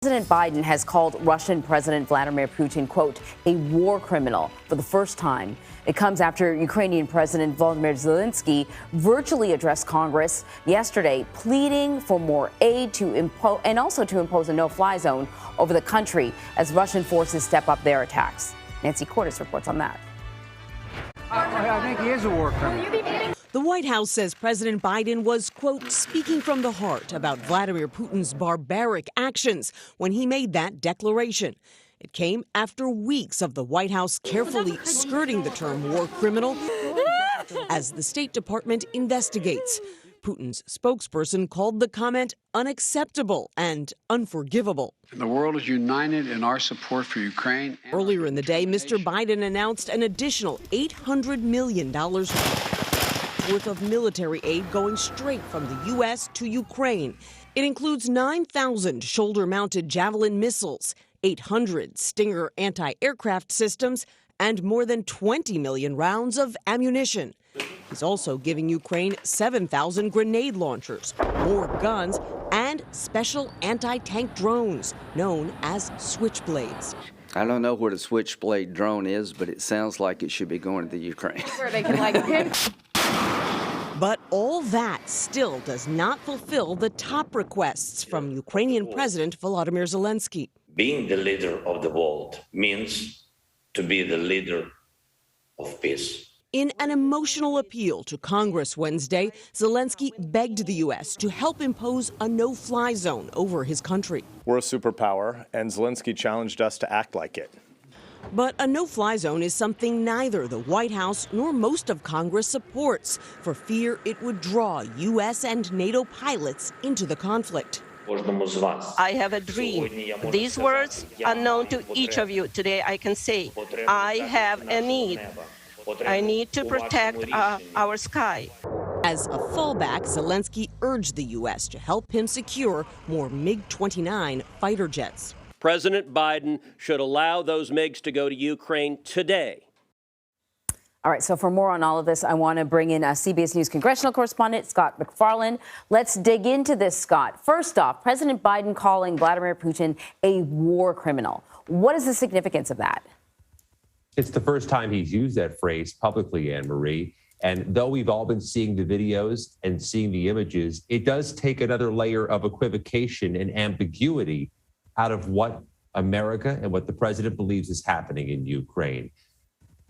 President Biden has called Russian President Vladimir Putin, quote, a war criminal for the first time. It comes after Ukrainian President Volodymyr Zelenskyy virtually addressed Congress yesterday, pleading for more aid to impose and also to impose a no-fly zone over the country as Russian forces step up their attacks. Nancy Cordes reports on that. I think he is a war criminal. The White House says President Biden was, quote, speaking from the heart about Vladimir Putin's barbaric actions when he made that declaration. It came after weeks of the White House carefully skirting the term war criminal as the State Department investigates. Putin's spokesperson called the comment unacceptable and unforgivable. The world is united in our support for Ukraine. Earlier in the day, Mr. Biden announced an additional $800 million worth of military aid going straight from the U.S. to Ukraine. It includes 9,000 shoulder-mounted Javelin missiles, 800 Stinger anti-aircraft systems, and more than 20 million rounds of ammunition. He's also giving Ukraine 7,000 grenade launchers, more guns, and special anti-tank drones known as Switchblades. I don't know what a Switchblade drone is, but it sounds like it should be going to the Ukraine. Where they can But all that still does not fulfill the top requests from Ukrainian President Volodymyr Zelenskyy. Being the leader of the world means to be the leader of peace. In an emotional appeal to Congress Wednesday, Zelenskyy begged the U.S. to help impose a no-fly zone over his country. We're a superpower, and Zelenskyy challenged us to act like it. But a no-fly zone is something neither the White House nor most of Congress supports, for fear it would draw U.S. and NATO pilots into the conflict. I have a dream. These words are known to each of you. Today I can say, I have a need. I need to protect our sky. As a fallback, Zelenskyy urged the U.S. to help him secure more MiG-29 fighter jets. President Biden should allow those MiGs to go to Ukraine today. All right, so for more on all of this, I want to bring in CBS News congressional correspondent Scott MacFarlane. Let's dig into this, Scott. First off, President Biden calling Vladimir Putin a war criminal. What is the significance of that? It's the first time he's used that phrase publicly, Anne-Marie. And though we've all been seeing the videos and seeing the images, it does take another layer of equivocation and ambiguity out of what America and what the president believes is happening in Ukraine.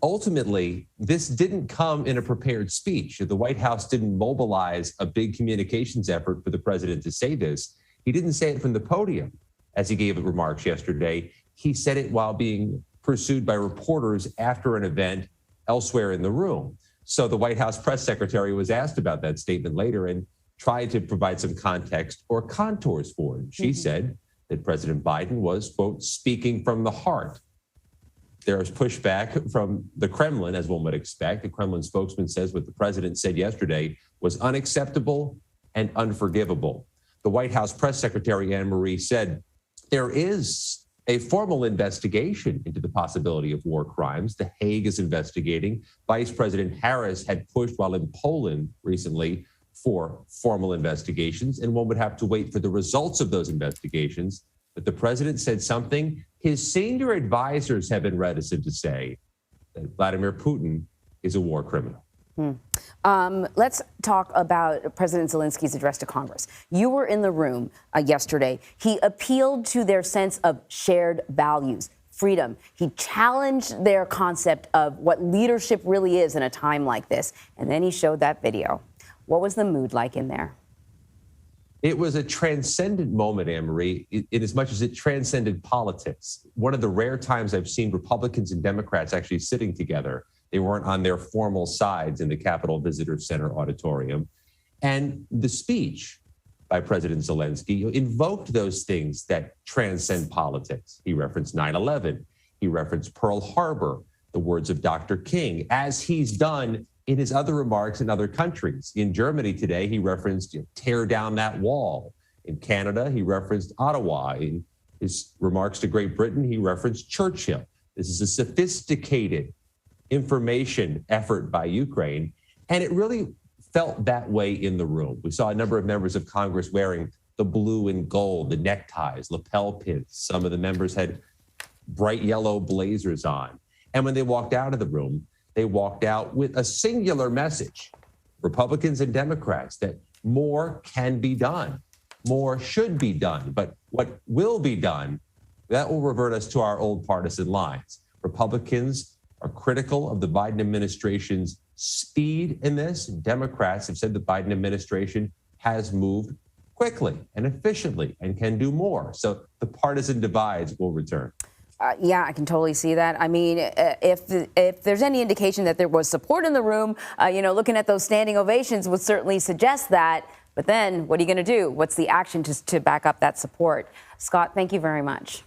Ultimately, this didn't come in a prepared speech. The White House didn't mobilize a big communications effort for the president to say this. He didn't say it from the podium as he gave remarks yesterday. He said it while being pursued by reporters after an event elsewhere in the room. So the White House press secretary was asked about that statement later and tried to provide some context or contours for it. She said that President Biden was, quote, speaking from the heart. There is pushback from the Kremlin, as one would expect. The Kremlin spokesman says what the president said yesterday was unacceptable and unforgivable. The White House press secretary, Anne-Marie, said there is a formal investigation into the possibility of war crimes. The Hague is investigating. Vice President Harris had pushed while in Poland recently for formal investigations, and one would have to wait for the results of those investigations. But the president said something his senior advisors have been reticent to say, that Vladimir Putin is a war criminal. Let's talk about President Zelensky's address to Congress. You were in the room yesterday. He appealed to their sense of shared values, freedom. He challenged their concept of what leadership really is in a time like this. And then he showed that video. What was the mood like in there? It was a transcendent moment, Anne-Marie, in as much as it transcended politics. One of the rare times I've seen Republicans and Democrats actually sitting together. They weren't on their formal sides in the Capitol Visitor Center auditorium. And the speech by President Zelenskyy invoked those things that transcend politics. He referenced 9/11. He referenced Pearl Harbor, the words of Dr. King, as he's done in his other remarks in other countries. In Germany today, he referenced tear down that wall. In Canada, he referenced Ottawa. In his remarks to Great Britain, he referenced Churchill. This is a sophisticated information effort by Ukraine, and it really felt that way in the room. We saw a number of members of Congress wearing the blue and gold, the neckties, lapel pins. Some of the members had bright yellow blazers on. And when they walked out of the room, they walked out with a singular message, Republicans and Democrats, that more can be done, more should be done. But what will be done, that will revert us to our old partisan lines. Republicans are critical of the Biden administration's speed in this. Democrats have said the Biden administration has moved quickly and efficiently and can do more. So the partisan divides will return. Yeah, I can totally see that. I mean, if there's any indication that there was support in the room, looking at those standing ovations would certainly suggest that. But then what are you going to do? What's the action to back up that support? Scott, thank you very much.